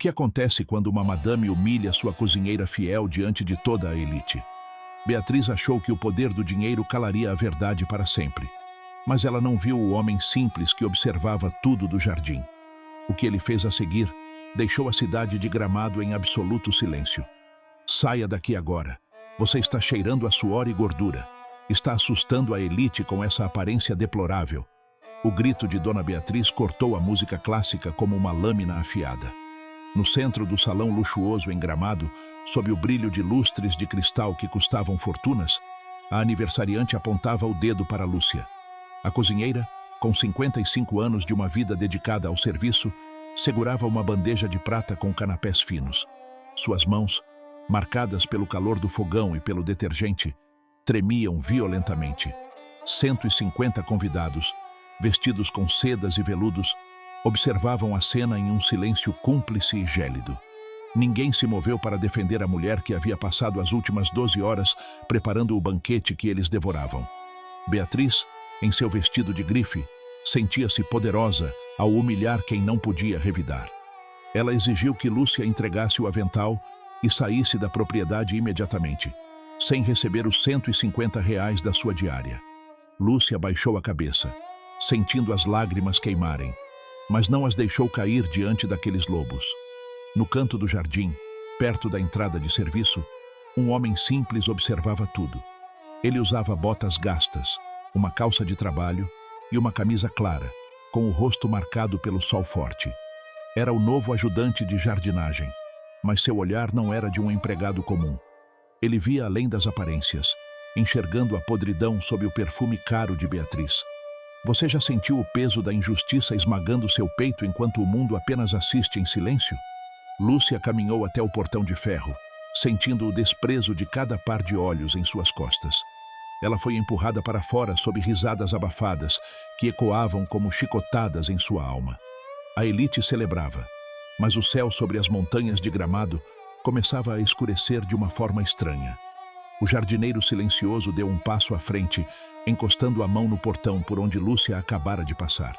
que acontece quando uma madame humilha sua cozinheira fiel diante de toda a elite? Beatriz achou que o poder do dinheiro calaria a verdade para sempre. Mas ela não viu o homem simples que observava tudo do jardim. O que ele fez a seguir deixou a cidade de Gramado em absoluto silêncio. Saia daqui agora. Você está cheirando a suor e gordura. Está assustando a elite com essa aparência deplorável. O grito de Dona Beatriz cortou a música clássica como uma lâmina afiada. No centro do salão luxuoso em Gramado, sob o brilho de lustres de cristal que custavam fortunas, a aniversariante apontava o dedo para Lúcia. A cozinheira, com 55 anos de uma vida dedicada ao serviço, segurava uma bandeja de prata com canapés finos. Suas mãos, marcadas pelo calor do fogão e pelo detergente, tremiam violentamente. 150 convidados, vestidos com sedas e veludos, observavam a cena em um silêncio cúmplice e gélido. Ninguém se moveu para defender a mulher que havia passado as últimas 12 horas preparando o banquete que eles devoravam. Beatriz, em seu vestido de grife, sentia-se poderosa ao humilhar quem não podia revidar. Ela exigiu que Lúcia entregasse o avental e saísse da propriedade imediatamente, sem receber os R$ 150 da sua diária. Lúcia baixou a cabeça, sentindo as lágrimas queimarem, mas não as deixou cair diante daqueles lobos. No canto do jardim, perto da entrada de serviço, um homem simples observava tudo. Ele usava botas gastas, uma calça de trabalho e uma camisa clara, com o rosto marcado pelo sol forte. Era o novo ajudante de jardinagem, mas seu olhar não era de um empregado comum. Ele via além das aparências, enxergando a podridão sob o perfume caro de Beatriz. Você já sentiu o peso da injustiça esmagando seu peito enquanto o mundo apenas assiste em silêncio? Lúcia caminhou até o portão de ferro, sentindo o desprezo de cada par de olhos em suas costas. Ela foi empurrada para fora sob risadas abafadas, que ecoavam como chicotadas em sua alma. A elite celebrava, mas o céu sobre as montanhas de Gramado começava a escurecer de uma forma estranha. O jardineiro silencioso deu um passo à frente, encostando a mão no portão por onde Lúcia acabara de passar.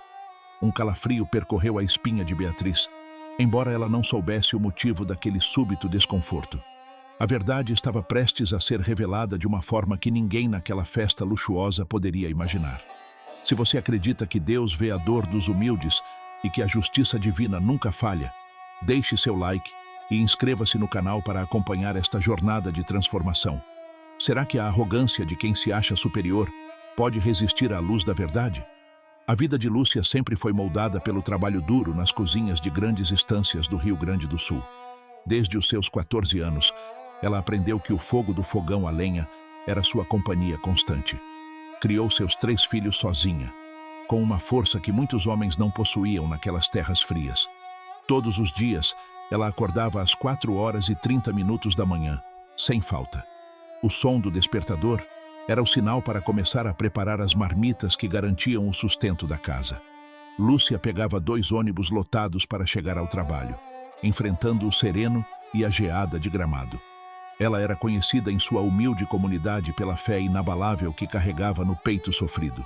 Um calafrio percorreu a espinha de Beatriz, embora ela não soubesse o motivo daquele súbito desconforto. A verdade estava prestes a ser revelada de uma forma que ninguém naquela festa luxuosa poderia imaginar. Se você acredita que Deus vê a dor dos humildes e que a justiça divina nunca falha, deixe seu like e inscreva-se no canal para acompanhar esta jornada de transformação. Será que a arrogância de quem se acha superior pode resistir à luz da verdade? A vida de Lúcia sempre foi moldada pelo trabalho duro nas cozinhas de grandes estâncias do Rio Grande do Sul. Desde os seus 14 anos, ela aprendeu que o fogo do fogão a lenha era sua companhia constante. Criou seus 3 filhos sozinha, com uma força que muitos homens não possuíam naquelas terras frias. Todos os dias, ela acordava às 4h30 da manhã, sem falta. O som do despertador era o sinal para começar a preparar as marmitas que garantiam o sustento da casa. Lúcia pegava 2 ônibus lotados para chegar ao trabalho, enfrentando o sereno e a geada de Gramado. Ela era conhecida em sua humilde comunidade pela fé inabalável que carregava no peito sofrido.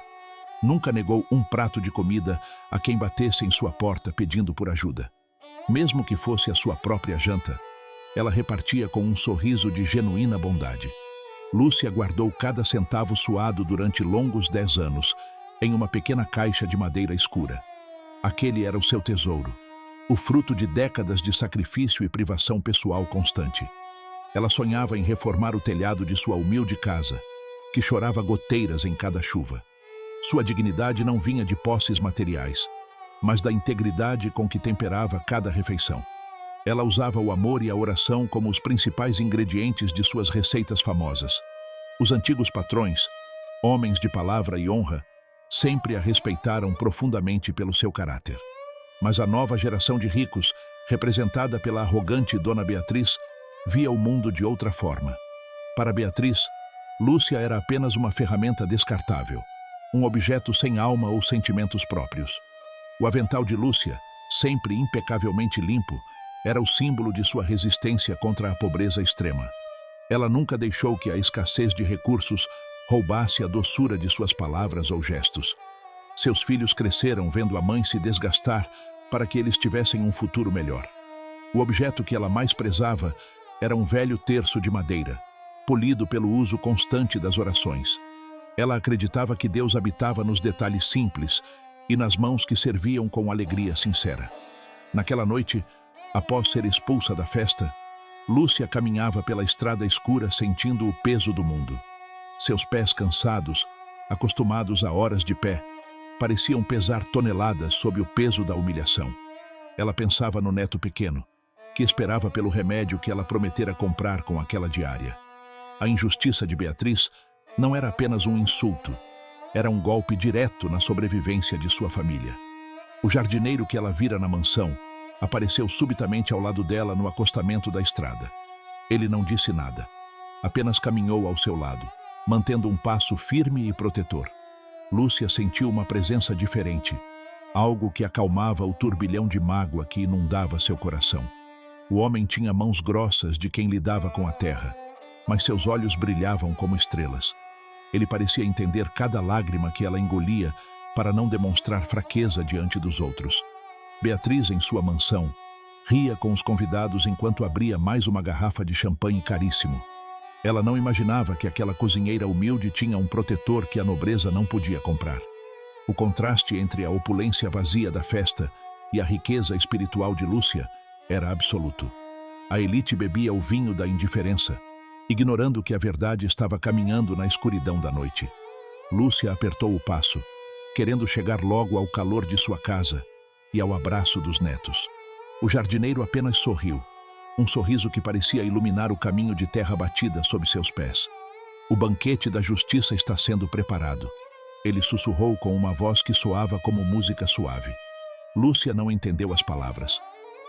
Nunca negou um prato de comida a quem batesse em sua porta pedindo por ajuda. Mesmo que fosse a sua própria janta, ela repartia com um sorriso de genuína bondade. Lúcia guardou cada centavo suado durante longos 10 anos, em uma pequena caixa de madeira escura. Aquele era o seu tesouro, o fruto de décadas de sacrifício e privação pessoal constante. Ela sonhava em reformar o telhado de sua humilde casa, que chorava goteiras em cada chuva. Sua dignidade não vinha de posses materiais, mas da integridade com que temperava cada refeição. Ela usava o amor e a oração como os principais ingredientes de suas receitas famosas. Os antigos patrões, homens de palavra e honra, sempre a respeitaram profundamente pelo seu caráter. Mas a nova geração de ricos, representada pela arrogante Dona Beatriz, via o mundo de outra forma. Para Beatriz, Lúcia era apenas uma ferramenta descartável, um objeto sem alma ou sentimentos próprios. O avental de Lúcia, sempre impecavelmente limpo, era o símbolo de sua resistência contra a pobreza extrema. Ela nunca deixou que a escassez de recursos roubasse a doçura de suas palavras ou gestos. Seus filhos cresceram vendo a mãe se desgastar para que eles tivessem um futuro melhor. O objeto que ela mais prezava era um velho terço de madeira, polido pelo uso constante das orações. Ela acreditava que Deus habitava nos detalhes simples e nas mãos que serviam com alegria sincera. Naquela noite, após ser expulsa da festa, Lúcia caminhava pela estrada escura sentindo o peso do mundo. Seus pés cansados, acostumados a horas de pé, pareciam pesar toneladas sob o peso da humilhação. Ela pensava no neto pequeno, que esperava pelo remédio que ela prometera comprar com aquela diária. A injustiça de Beatriz não era apenas um insulto, era um golpe direto na sobrevivência de sua família. O jardineiro que ela vira na mansão apareceu subitamente ao lado dela no acostamento da estrada. Ele não disse nada, apenas caminhou ao seu lado, mantendo um passo firme e protetor. Lúcia sentiu uma presença diferente, algo que acalmava o turbilhão de mágoa que inundava seu coração. O homem tinha mãos grossas de quem lidava com a terra, mas seus olhos brilhavam como estrelas. Ele parecia entender cada lágrima que ela engolia para não demonstrar fraqueza diante dos outros. Beatriz, em sua mansão, ria com os convidados enquanto abria mais uma garrafa de champanhe caríssimo. Ela não imaginava que aquela cozinheira humilde tinha um protetor que a nobreza não podia comprar. O contraste entre a opulência vazia da festa e a riqueza espiritual de Lúcia era absoluto. A elite bebia o vinho da indiferença, ignorando que a verdade estava caminhando na escuridão da noite. Lúcia apertou o passo, querendo chegar logo ao calor de sua casa e ao abraço dos netos. O jardineiro apenas sorriu, um sorriso que parecia iluminar o caminho de terra batida sob seus pés. O banquete da justiça está sendo preparado. Ele sussurrou com uma voz que soava como música suave. Lúcia não entendeu as palavras,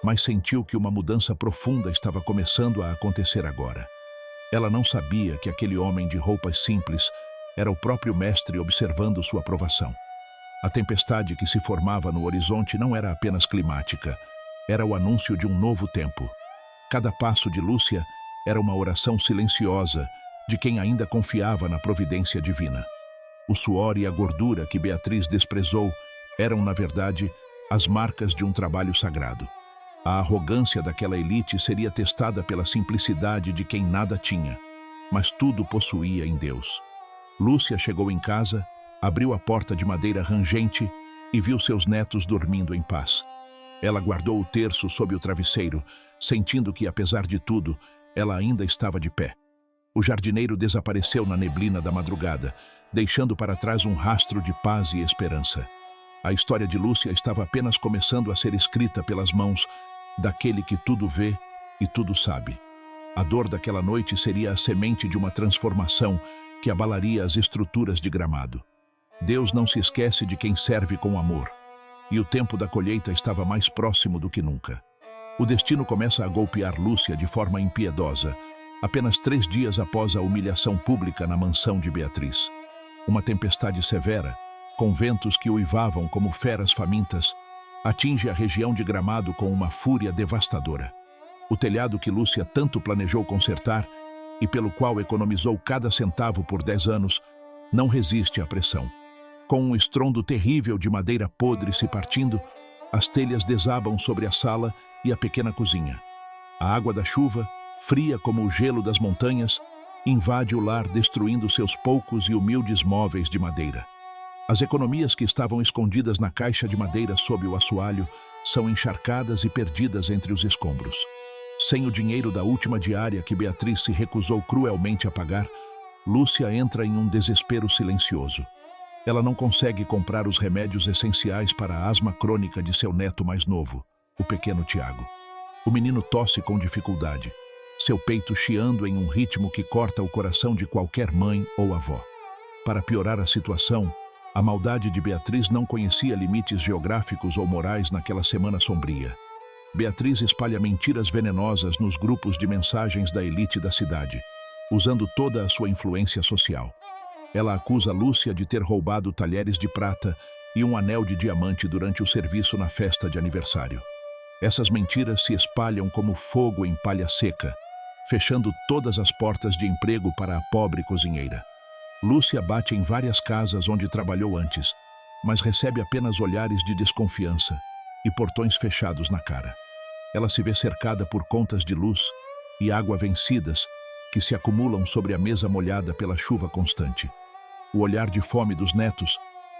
mas sentiu que uma mudança profunda estava começando a acontecer agora. Ela não sabia que aquele homem de roupas simples era o próprio mestre observando sua aprovação. A tempestade que se formava no horizonte não era apenas climática, era o anúncio de um novo tempo. Cada passo de Lúcia era uma oração silenciosa de quem ainda confiava na providência divina. O suor e a gordura que Beatriz desprezou eram, na verdade, as marcas de um trabalho sagrado. A arrogância daquela elite seria testada pela simplicidade de quem nada tinha, mas tudo possuía em Deus. Lúcia chegou em casa, abriu a porta de madeira rangente e viu seus netos dormindo em paz. Ela guardou o terço sob o travesseiro, sentindo que, apesar de tudo, ela ainda estava de pé. O jardineiro desapareceu na neblina da madrugada, deixando para trás um rastro de paz e esperança. A história de Lúcia estava apenas começando a ser escrita pelas mãos daquele que tudo vê e tudo sabe. A dor daquela noite seria a semente de uma transformação que abalaria as estruturas de Gramado. Deus não se esquece de quem serve com amor, e o tempo da colheita estava mais próximo do que nunca. O destino começa a golpear Lúcia de forma impiedosa, apenas 3 dias após a humilhação pública na mansão de Beatriz. Uma tempestade severa, com ventos que uivavam como feras famintas, atinge a região de Gramado com uma fúria devastadora. O telhado que Lúcia tanto planejou consertar e pelo qual economizou cada centavo por 10 anos, não resiste à pressão. Com um estrondo terrível de madeira podre se partindo, as telhas desabam sobre a sala e a pequena cozinha. A água da chuva, fria como o gelo das montanhas, invade o lar destruindo seus poucos e humildes móveis de madeira. As economias que estavam escondidas na caixa de madeira sob o assoalho são encharcadas e perdidas entre os escombros. Sem o dinheiro da última diária que Beatriz se recusou cruelmente a pagar, Lúcia entra em um desespero silencioso. Ela não consegue comprar os remédios essenciais para a asma crônica de seu neto mais novo, o pequeno Tiago. O menino tosse com dificuldade, seu peito chiando em um ritmo que corta o coração de qualquer mãe ou avó. Para piorar a situação, a maldade de Beatriz não conhecia limites geográficos ou morais naquela semana sombria. Beatriz espalha mentiras venenosas nos grupos de mensagens da elite da cidade, usando toda a sua influência social. Ela acusa Lúcia de ter roubado talheres de prata e um anel de diamante durante o serviço na festa de aniversário. Essas mentiras se espalham como fogo em palha seca, fechando todas as portas de emprego para a pobre cozinheira. Lúcia bate em várias casas onde trabalhou antes, mas recebe apenas olhares de desconfiança e portões fechados na cara. Ela se vê cercada por contas de luz e água vencidas que se acumulam sobre a mesa molhada pela chuva constante. O olhar de fome dos netos,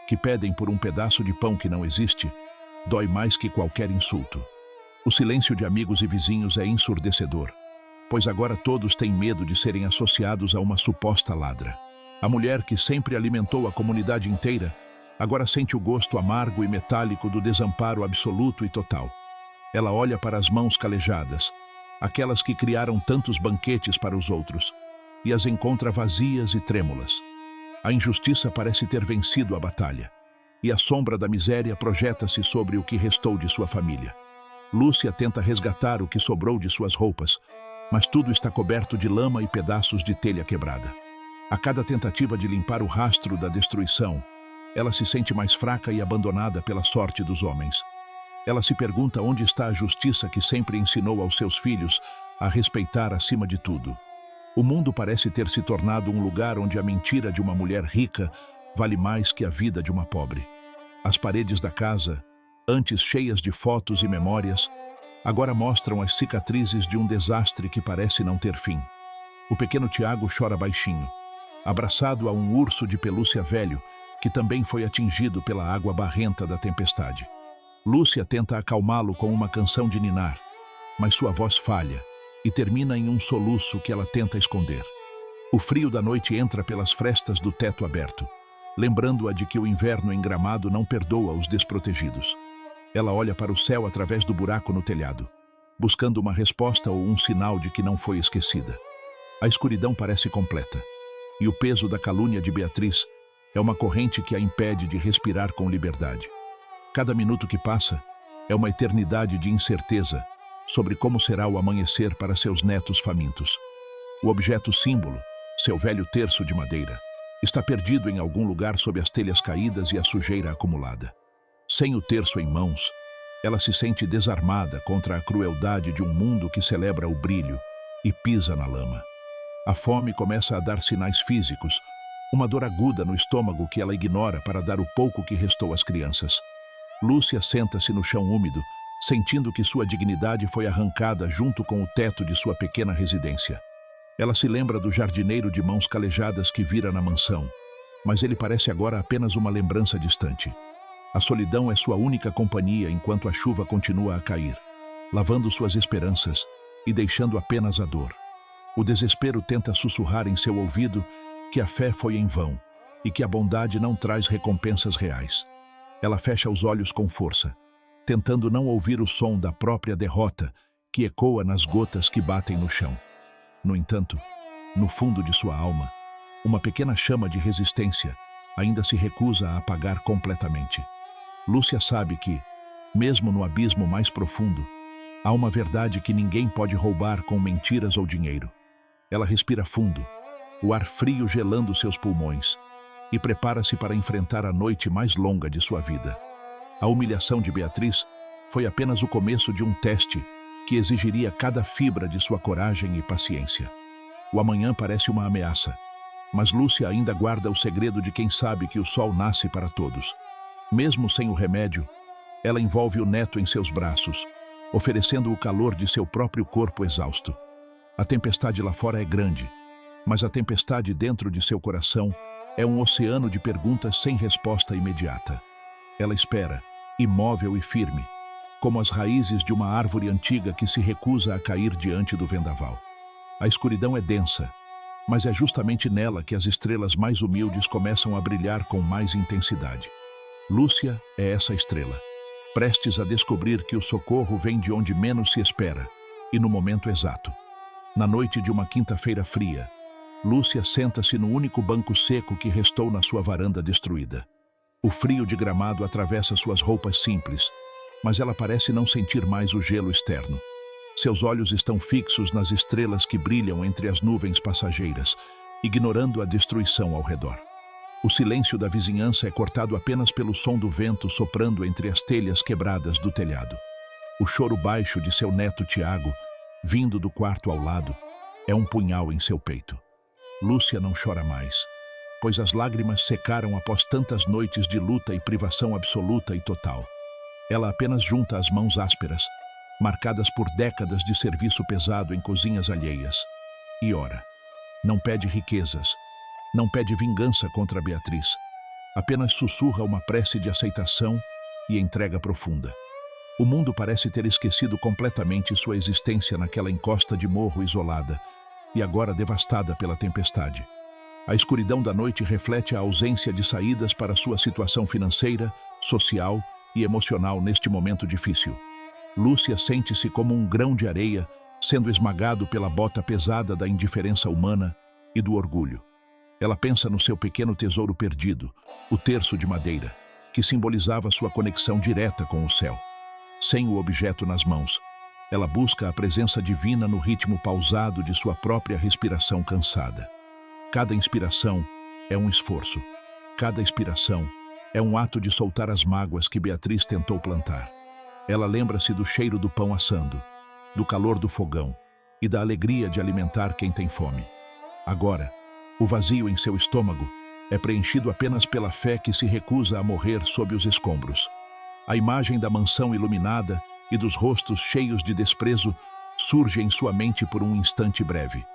que pedem por um pedaço de pão que não existe, dói mais que qualquer insulto. O silêncio de amigos e vizinhos é ensurdecedor, pois agora todos têm medo de serem associados a uma suposta ladra. A mulher que sempre alimentou a comunidade inteira, agora sente o gosto amargo e metálico do desamparo absoluto e total. Ela olha para as mãos calejadas, aquelas que criaram tantos banquetes para os outros, e as encontra vazias e trêmulas. A injustiça parece ter vencido a batalha, e a sombra da miséria projeta-se sobre o que restou de sua família. Lúcia tenta resgatar o que sobrou de suas roupas, mas tudo está coberto de lama e pedaços de telha quebrada. A cada tentativa de limpar o rastro da destruição, ela se sente mais fraca e abandonada pela sorte dos homens. Ela se pergunta onde está a justiça que sempre ensinou aos seus filhos a respeitar acima de tudo. O mundo parece ter se tornado um lugar onde a mentira de uma mulher rica vale mais que a vida de uma pobre. As paredes da casa, antes cheias de fotos e memórias, agora mostram as cicatrizes de um desastre que parece não ter fim. O pequeno Tiago chora baixinho, abraçado a um urso de pelúcia velho que também foi atingido pela água barrenta da tempestade. Lúcia tenta acalmá-lo com uma canção de ninar, mas sua voz falha e termina em um soluço que ela tenta esconder. O frio da noite entra pelas frestas do teto aberto, lembrando-a de que o inverno em Gramado não perdoa os desprotegidos. Ela olha para o céu através do buraco no telhado, buscando uma resposta ou um sinal de que não foi esquecida. A escuridão parece completa, e o peso da calúnia de Beatriz é uma corrente que a impede de respirar com liberdade. Cada minuto que passa é uma eternidade de incerteza sobre como será o amanhecer para seus netos famintos. O objeto símbolo, seu velho terço de madeira, está perdido em algum lugar sob as telhas caídas e a sujeira acumulada. Sem o terço em mãos, ela se sente desarmada contra a crueldade de um mundo que celebra o brilho e pisa na lama. A fome começa a dar sinais físicos, uma dor aguda no estômago que ela ignora para dar o pouco que restou às crianças. Lúcia senta-se no chão úmido, sentindo que sua dignidade foi arrancada junto com o teto de sua pequena residência. Ela se lembra do jardineiro de mãos calejadas que vira na mansão, mas ele parece agora apenas uma lembrança distante. A solidão é sua única companhia enquanto a chuva continua a cair, lavando suas esperanças e deixando apenas a dor. O desespero tenta sussurrar em seu ouvido que a fé foi em vão e que a bondade não traz recompensas reais. Ela fecha os olhos com força, tentando não ouvir o som da própria derrota que ecoa nas gotas que batem no chão. No entanto, no fundo de sua alma, uma pequena chama de resistência ainda se recusa a apagar completamente. Lúcia sabe que, mesmo no abismo mais profundo, há uma verdade que ninguém pode roubar com mentiras ou dinheiro. Ela respira fundo, o ar frio gelando seus pulmões, e prepara-se para enfrentar a noite mais longa de sua vida. A humilhação de Beatriz foi apenas o começo de um teste que exigiria cada fibra de sua coragem e paciência. O amanhã parece uma ameaça, mas Lúcia ainda guarda o segredo de quem sabe que o sol nasce para todos. Mesmo sem o remédio, ela envolve o neto em seus braços, oferecendo o calor de seu próprio corpo exausto. A tempestade lá fora é grande, mas a tempestade dentro de seu coração é um oceano de perguntas sem resposta imediata. Ela espera, imóvel e firme, como as raízes de uma árvore antiga que se recusa a cair diante do vendaval. A escuridão é densa, mas é justamente nela que as estrelas mais humildes começam a brilhar com mais intensidade. Lúcia é essa estrela, prestes a descobrir que o socorro vem de onde menos se espera, e no momento exato. Na noite de uma quinta-feira fria, Lúcia senta-se no único banco seco que restou na sua varanda destruída. O frio de Gramado atravessa suas roupas simples, mas ela parece não sentir mais o gelo externo. Seus olhos estão fixos nas estrelas que brilham entre as nuvens passageiras, ignorando a destruição ao redor. O silêncio da vizinhança é cortado apenas pelo som do vento soprando entre as telhas quebradas do telhado. O choro baixo de seu neto Tiago, vindo do quarto ao lado, é um punhal em seu peito. Lúcia não chora mais, pois as lágrimas secaram após tantas noites de luta e privação absoluta e total. Ela apenas junta as mãos ásperas, marcadas por décadas de serviço pesado em cozinhas alheias. E ora, não pede riquezas, não pede vingança contra Beatriz, apenas sussurra uma prece de aceitação e entrega profunda. O mundo parece ter esquecido completamente sua existência naquela encosta de morro isolada e agora devastada pela tempestade. A escuridão da noite reflete a ausência de saídas para sua situação financeira, social e emocional neste momento difícil. Lúcia sente-se como um grão de areia, sendo esmagado pela bota pesada da indiferença humana e do orgulho. Ela pensa no seu pequeno tesouro perdido, o terço de madeira, que simbolizava sua conexão direta com o céu. Sem o objeto nas mãos, ela busca a presença divina no ritmo pausado de sua própria respiração cansada. Cada inspiração é um esforço. Cada expiração é um ato de soltar as mágoas que Beatriz tentou plantar. Ela lembra-se do cheiro do pão assando, do calor do fogão e da alegria de alimentar quem tem fome. Agora, o vazio em seu estômago é preenchido apenas pela fé que se recusa a morrer sob os escombros. A imagem da mansão iluminada e dos rostos cheios de desprezo surge em sua mente por um instante breve.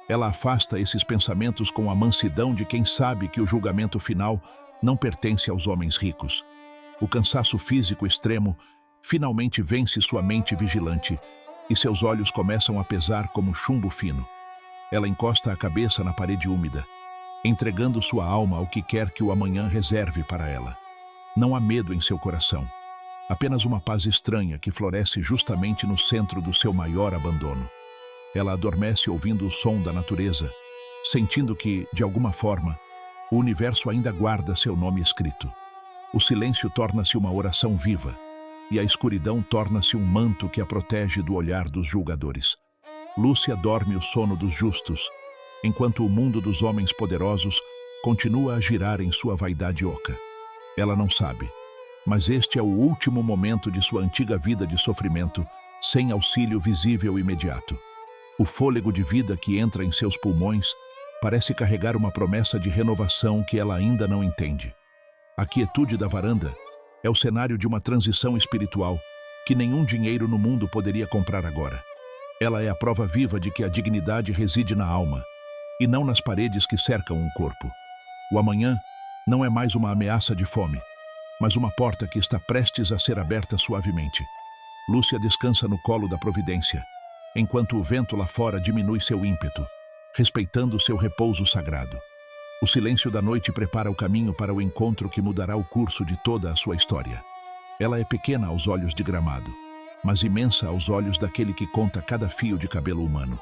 Ela afasta esses pensamentos com a mansidão de quem sabe que o julgamento final não pertence aos homens ricos. O cansaço físico extremo finalmente vence sua mente vigilante e seus olhos começam a pesar como chumbo fino. Ela encosta a cabeça na parede úmida, entregando sua alma ao que quer que o amanhã reserve para ela. Não há medo em seu coração, apenas uma paz estranha que floresce justamente no centro do seu maior abandono. Ela adormece ouvindo o som da natureza, sentindo que, de alguma forma, o universo ainda guarda seu nome escrito. O silêncio torna-se uma oração viva, e a escuridão torna-se um manto que a protege do olhar dos julgadores. Lúcia dorme o sono dos justos, enquanto o mundo dos homens poderosos continua a girar em sua vaidade oca. Ela não sabe, mas este é o último momento de sua antiga vida de sofrimento, sem auxílio visível imediato. O fôlego de vida que entra em seus pulmões parece carregar uma promessa de renovação que ela ainda não entende. A quietude da varanda é o cenário de uma transição espiritual que nenhum dinheiro no mundo poderia comprar agora. Ela é a prova viva de que a dignidade reside na alma, e não nas paredes que cercam um corpo. O amanhã não é mais uma ameaça de fome, mas uma porta que está prestes a ser aberta suavemente. Lúcia descansa no colo da providência, enquanto o vento lá fora diminui seu ímpeto, respeitando seu repouso sagrado. O silêncio da noite prepara o caminho para o encontro que mudará o curso de toda a sua história. Ela é pequena aos olhos de Gramado, mas imensa aos olhos daquele que conta cada fio de cabelo humano.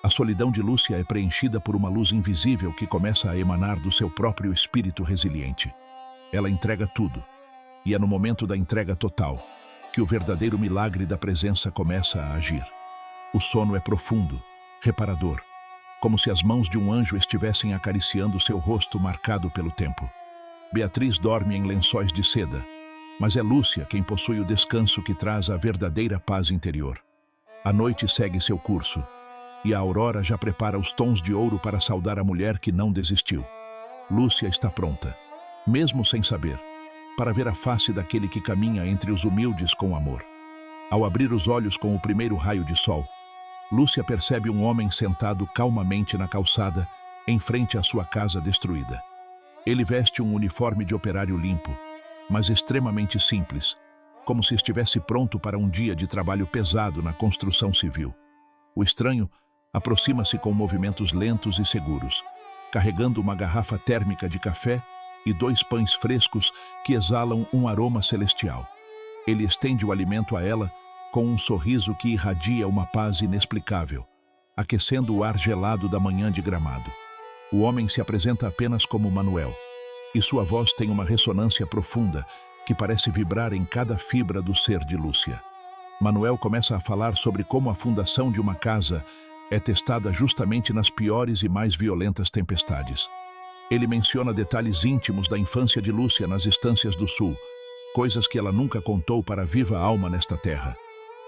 A solidão de Lúcia é preenchida por uma luz invisível que começa a emanar do seu próprio espírito resiliente. Ela entrega tudo, e é no momento da entrega total que o verdadeiro milagre da presença começa a agir. O sono é profundo, reparador, como se as mãos de um anjo estivessem acariciando seu rosto marcado pelo tempo. Beatriz dorme em lençóis de seda, mas é Lúcia quem possui o descanso que traz a verdadeira paz interior. A noite segue seu curso, e a aurora já prepara os tons de ouro para saudar a mulher que não desistiu. Lúcia está pronta, mesmo sem saber, para ver a face daquele que caminha entre os humildes com amor. Ao abrir os olhos com o primeiro raio de sol, Lúcia percebe um homem sentado calmamente na calçada, em frente à sua casa destruída. Ele veste um uniforme de operário limpo, mas extremamente simples, como se estivesse pronto para um dia de trabalho pesado na construção civil. O estranho aproxima-se com movimentos lentos e seguros, carregando uma garrafa térmica de café e 2 pães frescos que exalam um aroma celestial. Ele estende o alimento a ela com um sorriso que irradia uma paz inexplicável, aquecendo o ar gelado da manhã de Gramado. O homem se apresenta apenas como Manuel, e sua voz tem uma ressonância profunda que parece vibrar em cada fibra do ser de Lúcia. Manuel começa a falar sobre como a fundação de uma casa é testada justamente nas piores e mais violentas tempestades. Ele menciona detalhes íntimos da infância de Lúcia nas estâncias do sul, coisas que ela nunca contou para a viva alma nesta terra.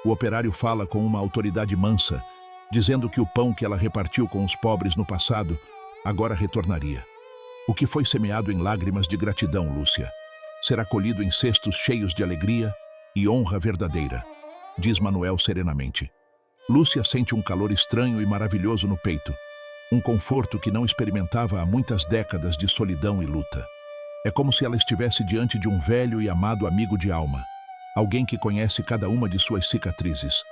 O operário fala com uma autoridade mansa, dizendo que o pão que ela repartiu com os pobres no passado agora retornaria. O que foi semeado em lágrimas de gratidão, Lúcia, será colhido em cestos cheios de alegria e honra verdadeira. diz Manuel serenamente. Lúcia sente um calor estranho e maravilhoso no peito, um conforto que não experimentava há muitas décadas de solidão e luta. É como se ela estivesse diante de um velho e amado amigo de alma, alguém que conhece cada uma de suas cicatrizes.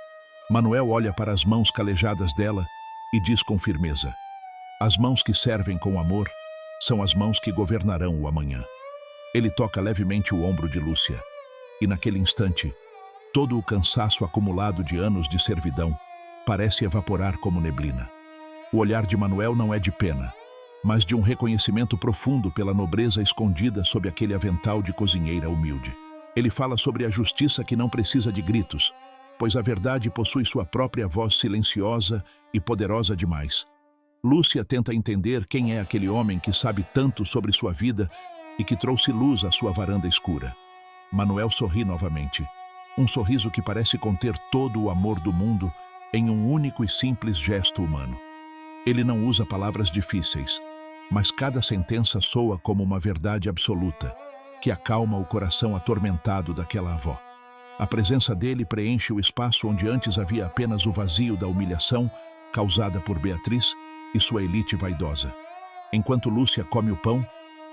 Manuel olha para as mãos calejadas dela e diz com firmeza: as mãos que servem com amor são as mãos que governarão o amanhã. Ele toca levemente o ombro de Lúcia, e naquele instante, todo o cansaço acumulado de anos de servidão parece evaporar como neblina. O olhar de Manuel não é de pena, mas de um reconhecimento profundo pela nobreza escondida sob aquele avental de cozinheira humilde. Ele fala sobre a justiça que não precisa de gritos, pois a verdade possui sua própria voz silenciosa e poderosa demais. Lúcia tenta entender quem é aquele homem que sabe tanto sobre sua vida e que trouxe luz à sua varanda escura. Manuel sorri novamente, um sorriso que parece conter todo o amor do mundo em um único e simples gesto humano. Ele não usa palavras difíceis, mas cada sentença soa como uma verdade absoluta, que acalma o coração atormentado daquela avó. A presença dele preenche o espaço onde antes havia apenas o vazio da humilhação causada por Beatriz e sua elite vaidosa. Enquanto Lúcia come o pão,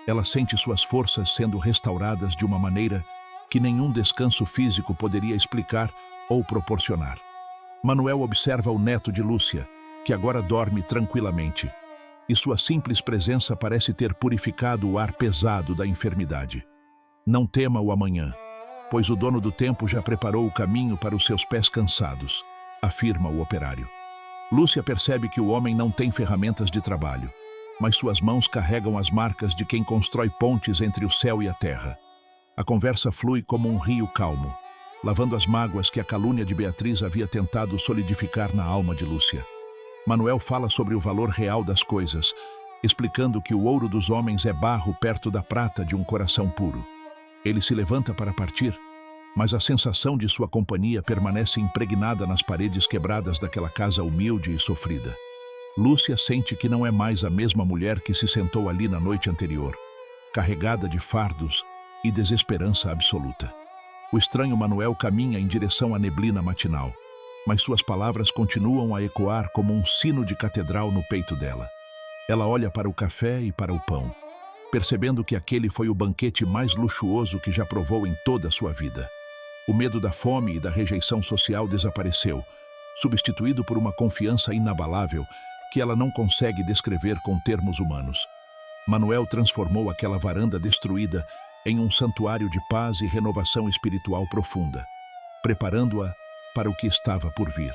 ela sente suas forças sendo restauradas de uma maneira que nenhum descanso físico poderia explicar ou proporcionar. Manuel observa o neto de Lúcia, que agora dorme tranquilamente, e sua simples presença parece ter purificado o ar pesado da enfermidade. Não tema o amanhã, pois o dono do tempo já preparou o caminho para os seus pés cansados, afirma o operário. Lúcia percebe que o homem não tem ferramentas de trabalho, mas suas mãos carregam as marcas de quem constrói pontes entre o céu e a terra. A conversa flui como um rio calmo, lavando as mágoas que a calúnia de Beatriz havia tentado solidificar na alma de Lúcia. Manuel fala sobre o valor real das coisas, explicando que o ouro dos homens é barro perto da prata de um coração puro. Ele se levanta para partir, mas a sensação de sua companhia permanece impregnada nas paredes quebradas daquela casa humilde e sofrida. Lúcia sente que não é mais a mesma mulher que se sentou ali na noite anterior, carregada de fardos e desesperança absoluta. O estranho Manuel caminha em direção à neblina matinal, mas suas palavras continuam a ecoar como um sino de catedral no peito dela. Ela olha para o café e para o pão, percebendo que aquele foi o banquete mais luxuoso que já provou em toda a sua vida. O medo da fome e da rejeição social desapareceu, substituído por uma confiança inabalável que ela não consegue descrever com termos humanos. Manuel transformou aquela varanda destruída em um santuário de paz e renovação espiritual profunda, preparando-a para o que estava por vir.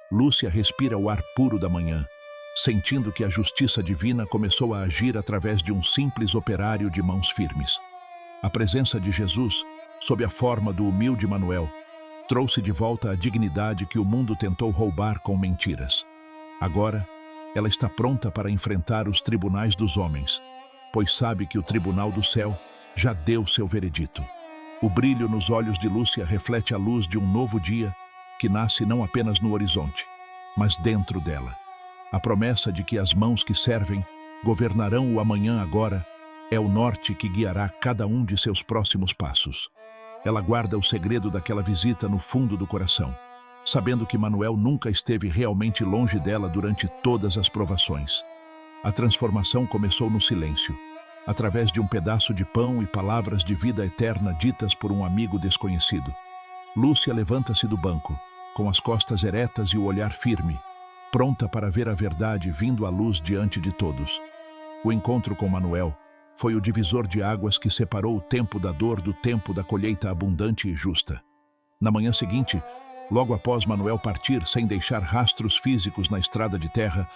Lúcia respira o ar puro da manhã, sentindo que a justiça divina começou a agir através de um simples operário de mãos firmes. A presença de Jesus, sob a forma do humilde Manuel, trouxe de volta a dignidade que o mundo tentou roubar com mentiras. Agora, ela está pronta para enfrentar os tribunais dos homens, pois sabe que o tribunal do céu já deu seu veredito. O brilho nos olhos de Lúcia reflete a luz de um novo dia que nasce não apenas no horizonte, mas dentro dela. A promessa de que as mãos que servem governarão o amanhã agora é o norte que guiará cada um de seus próximos passos. Ela guarda o segredo daquela visita no fundo do coração, sabendo que Manuel nunca esteve realmente longe dela durante todas as provações. A transformação começou no silêncio, através de um pedaço de pão e palavras de vida eterna ditas por um amigo desconhecido. Lúcia levanta-se do banco, com as costas eretas e o olhar firme, pronta para ver a verdade vindo à luz diante de todos. O encontro com Manuel foi o divisor de águas que separou o tempo da dor do tempo da colheita abundante e justa. Na manhã seguinte, logo após Manuel partir sem deixar rastros físicos na estrada de terra,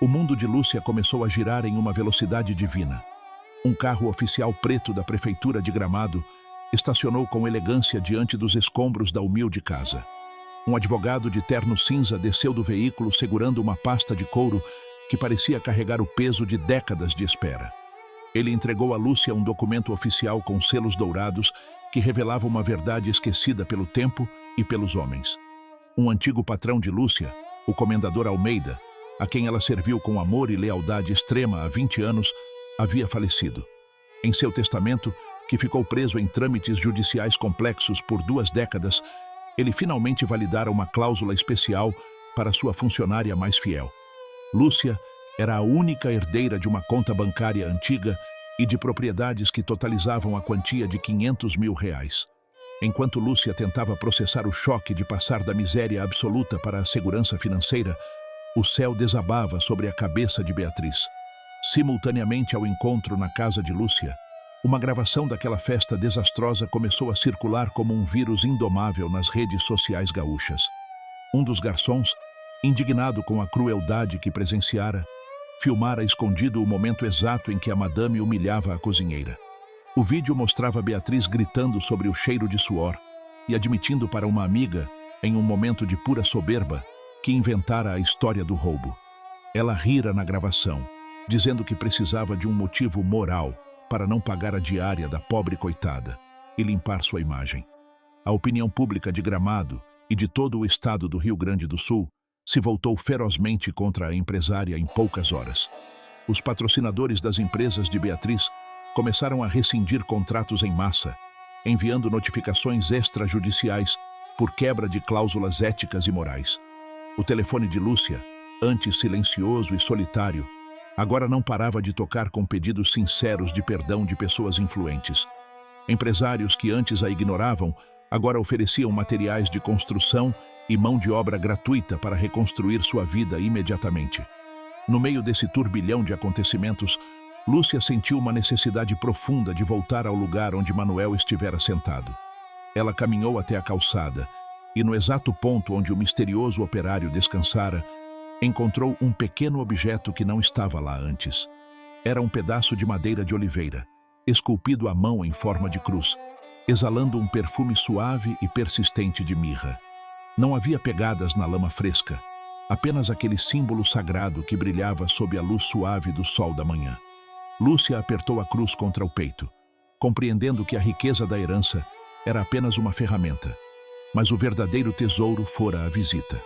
o mundo de Lúcia começou a girar em uma velocidade divina. Um carro oficial preto da prefeitura de Gramado estacionou com elegância diante dos escombros da humilde casa. Um advogado de terno cinza desceu do veículo segurando uma pasta de couro que parecia carregar o peso de décadas de espera. Ele entregou a Lúcia um documento oficial com selos dourados que revelava uma verdade esquecida pelo tempo e pelos homens. Um antigo patrão de Lúcia, o comendador Almeida, a quem ela serviu com amor e lealdade extrema há 20 anos, havia falecido. Em seu testamento, que ficou preso em trâmites judiciais complexos por 2 décadas, Ele finalmente validara uma cláusula especial para sua funcionária mais fiel. Lúcia era a única herdeira de uma conta bancária antiga e de propriedades que totalizavam a quantia de R$ 500 mil. Enquanto Lúcia tentava processar o choque de passar da miséria absoluta para a segurança financeira, o céu desabava sobre a cabeça de Beatriz. Simultaneamente ao encontro na casa de Lúcia, uma gravação daquela festa desastrosa começou a circular como um vírus indomável nas redes sociais gaúchas. Um dos garçons, indignado com a crueldade que presenciara, filmara escondido o momento exato em que a madame humilhava a cozinheira. O vídeo mostrava Beatriz gritando sobre o cheiro de suor e admitindo para uma amiga, em um momento de pura soberba, que inventara a história do roubo. Ela rira na gravação, dizendo que precisava de um motivo moral para não pagar a diária da pobre coitada e limpar sua imagem. A opinião pública de Gramado e de todo o estado do Rio Grande do Sul se voltou ferozmente contra a empresária em poucas horas. Os patrocinadores das empresas de Beatriz começaram a rescindir contratos em massa, enviando notificações extrajudiciais por quebra de cláusulas éticas e morais. O telefone de Lúcia, antes silencioso e solitário, agora não parava de tocar com pedidos sinceros de perdão de pessoas influentes. Empresários que antes a ignoravam, agora ofereciam materiais de construção e mão de obra gratuita para reconstruir sua vida imediatamente. No meio desse turbilhão de acontecimentos, Lúcia sentiu uma necessidade profunda de voltar ao lugar onde Manuel estivera sentado. Ela caminhou até a calçada e, no exato ponto onde o misterioso operário descansara, encontrou um pequeno objeto que não estava lá antes. Era um pedaço de madeira de oliveira, esculpido à mão em forma de cruz, exalando um perfume suave e persistente de mirra. Não havia pegadas na lama fresca, apenas aquele símbolo sagrado que brilhava sob a luz suave do sol da manhã. Lúcia apertou a cruz contra o peito, compreendendo que a riqueza da herança era apenas uma ferramenta, mas o verdadeiro tesouro fora a visita.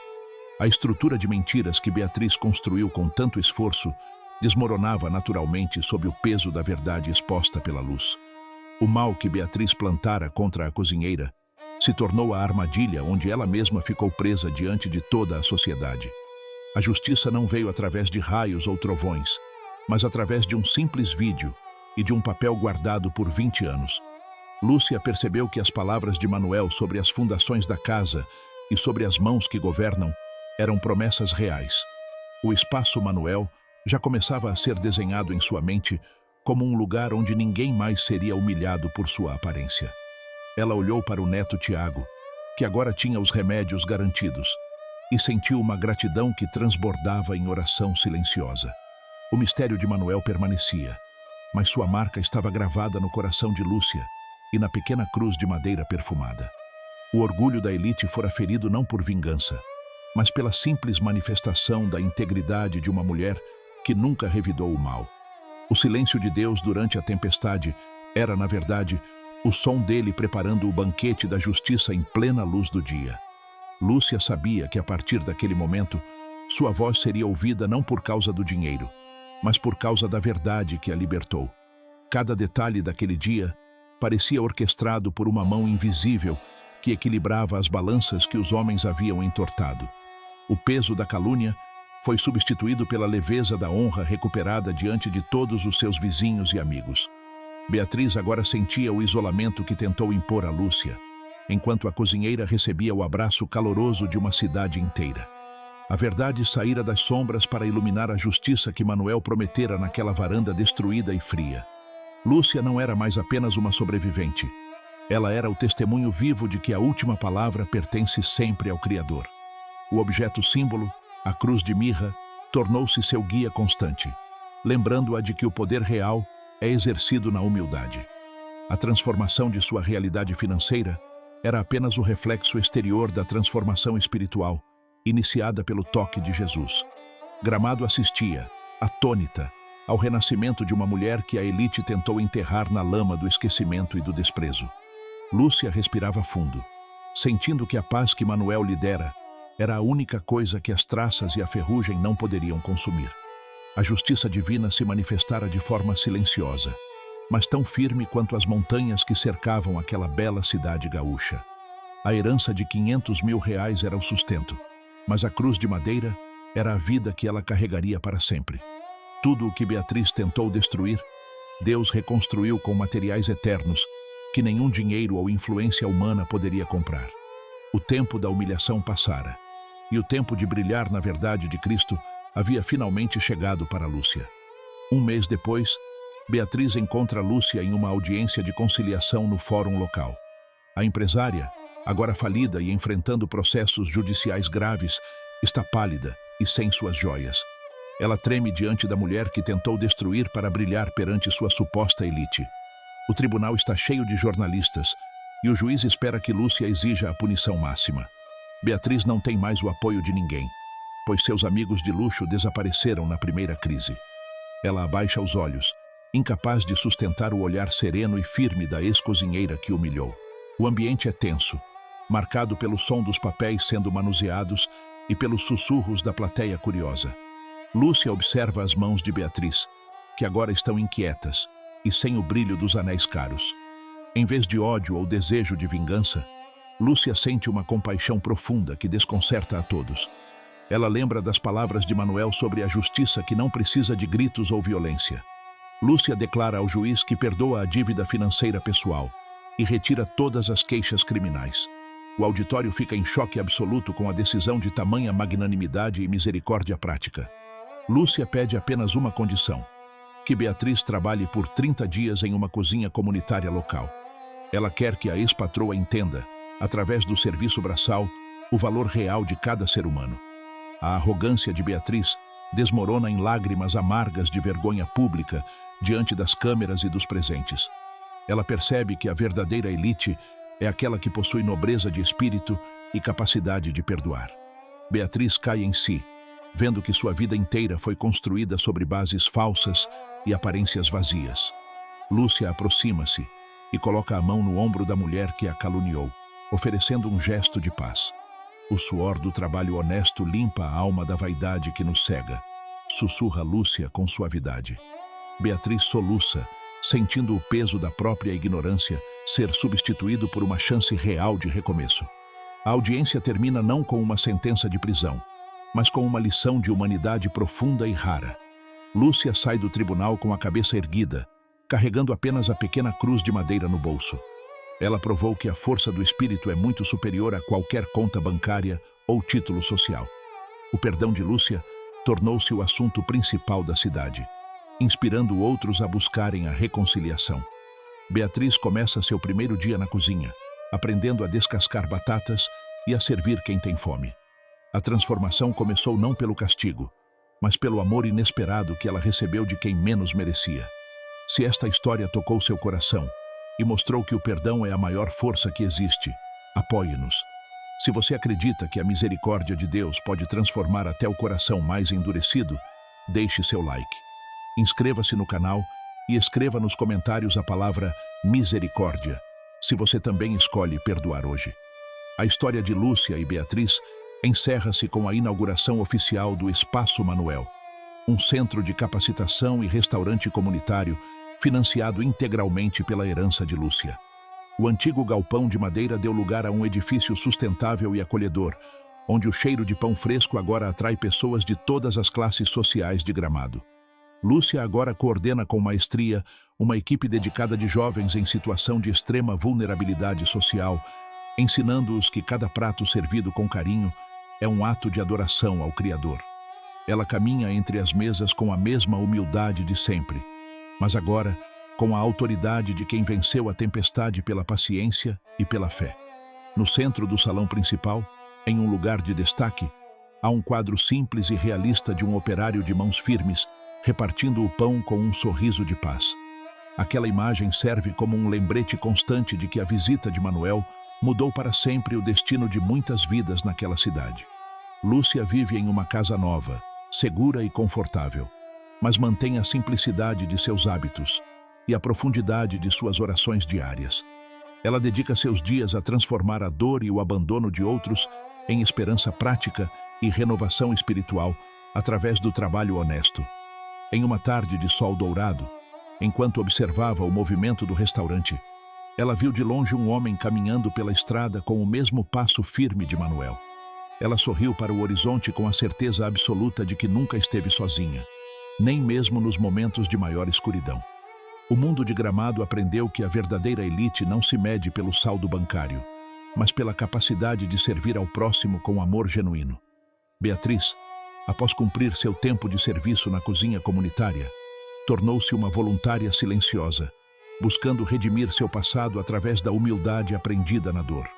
A estrutura de mentiras que Beatriz construiu com tanto esforço desmoronava naturalmente sob o peso da verdade exposta pela luz. O mal que Beatriz plantara contra a cozinheira se tornou a armadilha onde ela mesma ficou presa diante de toda a sociedade. A justiça não veio através de raios ou trovões, mas através de um simples vídeo e de um papel guardado por 20 anos. Lúcia percebeu que as palavras de Manuel sobre as fundações da casa e sobre as mãos que governam eram promessas reais. O espaço Manuel já começava a ser desenhado em sua mente como um lugar onde ninguém mais seria humilhado por sua aparência. Ela olhou para o neto Tiago, que agora tinha os remédios garantidos, e sentiu uma gratidão que transbordava em oração silenciosa. O mistério de Manuel permanecia, mas sua marca estava gravada no coração de Lúcia e na pequena cruz de madeira perfumada. O orgulho da elite fora ferido não por vingança, mas pela simples manifestação da integridade de uma mulher que nunca revidou o mal. O silêncio de Deus durante a tempestade era, na verdade, o som dele preparando o banquete da justiça em plena luz do dia. Lúcia sabia que, a partir daquele momento, sua voz seria ouvida não por causa do dinheiro, mas por causa da verdade que a libertou. Cada detalhe daquele dia parecia orquestrado por uma mão invisível que equilibrava as balanças que os homens haviam entortado. O peso da calúnia foi substituído pela leveza da honra recuperada diante de todos os seus vizinhos e amigos. Beatriz agora sentia o isolamento que tentou impor a Lúcia, enquanto a cozinheira recebia o abraço caloroso de uma cidade inteira. A verdade saíra das sombras para iluminar a justiça que Manuel prometera naquela varanda destruída e fria. Lúcia não era mais apenas uma sobrevivente. Ela era o testemunho vivo de que a última palavra pertence sempre ao Criador. O objeto símbolo, a cruz de mirra, tornou-se seu guia constante, lembrando-a de que o poder real é exercido na humildade. A transformação de sua realidade financeira era apenas o reflexo exterior da transformação espiritual, iniciada pelo toque de Jesus. Gramado assistia, atônita, ao renascimento de uma mulher que a elite tentou enterrar na lama do esquecimento e do desprezo. Lúcia respirava fundo, sentindo que a paz que Manuel lhe dera era a única coisa que as traças e a ferrugem não poderiam consumir. A justiça divina se manifestara de forma silenciosa, mas tão firme quanto as montanhas que cercavam aquela bela cidade gaúcha. A herança de R$ 500.000 era o sustento, mas a cruz de madeira era a vida que ela carregaria para sempre. Tudo o que Beatriz tentou destruir, Deus reconstruiu com materiais eternos que nenhum dinheiro ou influência humana poderia comprar. O tempo da humilhação passara, e o tempo de brilhar na verdade de Cristo havia finalmente chegado para Lúcia. Um mês depois, Beatriz encontra Lúcia em uma audiência de conciliação no fórum local. A empresária, agora falida e enfrentando processos judiciais graves, está pálida e sem suas joias. Ela treme diante da mulher que tentou destruir para brilhar perante sua suposta elite. O tribunal está cheio de jornalistas e o juiz espera que Lúcia exija a punição máxima. Beatriz não tem mais o apoio de ninguém, pois seus amigos de luxo desapareceram na primeira crise. Ela abaixa os olhos, incapaz de sustentar o olhar sereno e firme da ex-cozinheira que humilhou. O ambiente é tenso, marcado pelo som dos papéis sendo manuseados e pelos sussurros da plateia curiosa. Lúcia observa as mãos de Beatriz, que agora estão inquietas e sem o brilho dos anéis caros. Em vez de ódio ou desejo de vingança, Lúcia sente uma compaixão profunda que desconcerta a todos. Ela lembra das palavras de Manuel sobre a justiça que não precisa de gritos ou violência. Lúcia declara ao juiz que perdoa a dívida financeira pessoal e retira todas as queixas criminais. O auditório fica em choque absoluto com a decisão de tamanha magnanimidade e misericórdia prática. Lúcia pede apenas uma condição: que Beatriz trabalhe por 30 dias em uma cozinha comunitária local. Ela quer que a ex-patroa entenda, através do serviço braçal, o valor real de cada ser humano. A arrogância de Beatriz desmorona em lágrimas amargas de vergonha pública diante das câmeras e dos presentes. Ela percebe que a verdadeira elite é aquela que possui nobreza de espírito e capacidade de perdoar. Beatriz cai em si, vendo que sua vida inteira foi construída sobre bases falsas e aparências vazias. Lúcia aproxima-se e coloca a mão no ombro da mulher que a caluniou, oferecendo um gesto de paz. O suor do trabalho honesto limpa a alma da vaidade que nos cega, sussurra Lúcia com suavidade. Beatriz soluça, sentindo o peso da própria ignorância ser substituído por uma chance real de recomeço. A audiência termina não com uma sentença de prisão, mas com uma lição de humanidade profunda e rara. Lúcia sai do tribunal com a cabeça erguida, carregando apenas a pequena cruz de madeira no bolso. Ela provou que a força do espírito é muito superior a qualquer conta bancária ou título social. O perdão de Lúcia tornou-se o assunto principal da cidade, inspirando outros a buscarem a reconciliação. Beatriz começa seu primeiro dia na cozinha, aprendendo a descascar batatas e a servir quem tem fome. A transformação começou não pelo castigo, mas pelo amor inesperado que ela recebeu de quem menos merecia. Se esta história tocou seu coração e mostrou que o perdão é a maior força que existe, apoie-nos. Se você acredita que a misericórdia de Deus pode transformar até o coração mais endurecido, deixe seu like. Inscreva-se no canal e escreva nos comentários a palavra misericórdia, se você também escolhe perdoar hoje. A história de Lúcia e Beatriz encerra-se com a inauguração oficial do Espaço Manuel, um centro de capacitação e restaurante comunitário financiado integralmente pela herança de Lúcia. O antigo galpão de madeira deu lugar a um edifício sustentável e acolhedor, onde o cheiro de pão fresco agora atrai pessoas de todas as classes sociais de Gramado. Lúcia agora coordena com maestria uma equipe dedicada de jovens em situação de extrema vulnerabilidade social, ensinando-os que cada prato servido com carinho é um ato de adoração ao Criador. Ela caminha entre as mesas com a mesma humildade de sempre, mas agora com a autoridade de quem venceu a tempestade pela paciência e pela fé. No centro do salão principal, em um lugar de destaque, há um quadro simples e realista de um operário de mãos firmes, repartindo o pão com um sorriso de paz. Aquela imagem serve como um lembrete constante de que a visita de Manuel mudou para sempre o destino de muitas vidas naquela cidade. Lúcia vive em uma casa nova, segura e confortável, mas mantém a simplicidade de seus hábitos e a profundidade de suas orações diárias. Ela dedica seus dias a transformar a dor e o abandono de outros em esperança prática e renovação espiritual através do trabalho honesto. Em uma tarde de sol dourado, enquanto observava o movimento do restaurante, Ela viu de longe um homem caminhando pela estrada com o mesmo passo firme de Manuel. Ela sorriu para o horizonte com a certeza absoluta de que nunca esteve sozinha, nem mesmo nos momentos de maior escuridão. O mundo de Gramado aprendeu que a verdadeira elite não se mede pelo saldo bancário, mas pela capacidade de servir ao próximo com amor genuíno. Beatriz, após cumprir seu tempo de serviço na cozinha comunitária, tornou-se uma voluntária silenciosa, buscando redimir seu passado através da humildade aprendida na dor.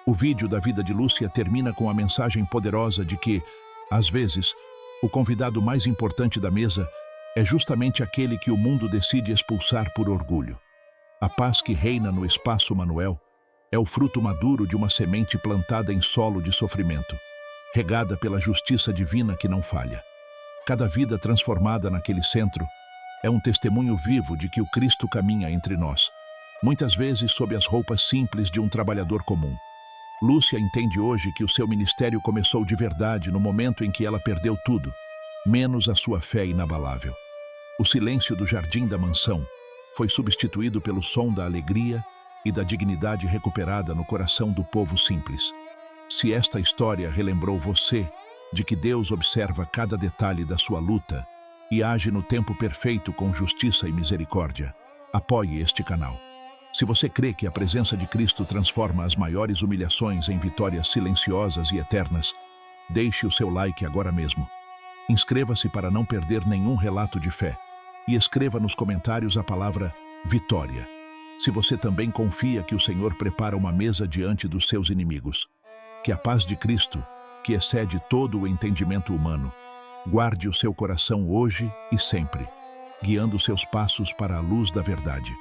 O vídeo da vida de Lúcia termina com a mensagem poderosa de que, às vezes, o convidado mais importante da mesa é justamente aquele que o mundo decide expulsar por orgulho. A paz que reina no espaço Manuel é o fruto maduro de uma semente plantada em solo de sofrimento, regada pela justiça divina que não falha. Cada vida transformada naquele centro é um testemunho vivo de que o Cristo caminha entre nós, muitas vezes sob as roupas simples de um trabalhador comum. Lúcia entende hoje que o seu ministério começou de verdade no momento em que ela perdeu tudo, menos a sua fé inabalável. O silêncio do jardim da mansão foi substituído pelo som da alegria e da dignidade recuperada no coração do povo simples. Se esta história relembrou você de que Deus observa cada detalhe da sua luta e age no tempo perfeito com justiça e misericórdia, apoie este canal. Se você crê que a presença de Cristo transforma as maiores humilhações em vitórias silenciosas e eternas, deixe o seu like agora mesmo. Inscreva-se para não perder nenhum relato de fé e escreva nos comentários a palavra vitória, se você também confia que o Senhor prepara uma mesa diante dos seus inimigos. Que a paz de Cristo, que excede todo o entendimento humano, guarde o seu coração hoje e sempre, guiando seus passos para a luz da verdade.